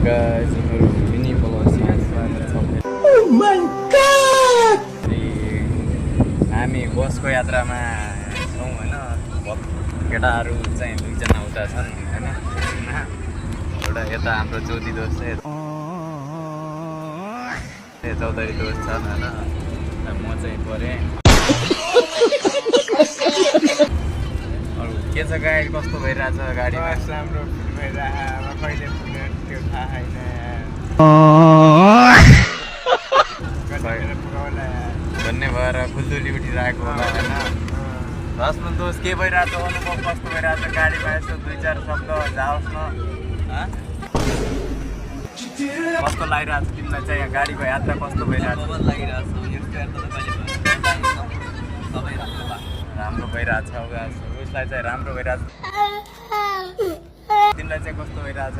guys, हाम्रो mini blog यहाँ स्वागत छ। Oh my god! हामी बसको यात्रामा छौँ हैन। केटाहरू चाहिँ दुईजना उता छन् हैन। एउटा यता हाम्रो ज्योति दोस्त चाहिँ चौधरी दोस्त छन् हैन। म चाहिँ परे अरु के छ गाडी कस्तो भइरहेछ गाडीमा? राम्रो भइरहेको कहिले पुग्ने त्यो थाहा छैन भन्ने भएर खुल्दुली उठिरहेको होला होइन। जसमा दोष के भइरहेछ, अनुभव कस्तो भइरहेछ गाडीमा? यसो दुई चार शब्द जाओस् न। कस्तो लागिरहेछ तिमीलाई चाहिँ गाडीको यात्रा कस्तो भइरहेछ? राम्रो भइरहेछ। उसलाई चाहिँ राम्रो भइरहेछ, तिमीलाई चाहिँ कस्तो भइरहेछ?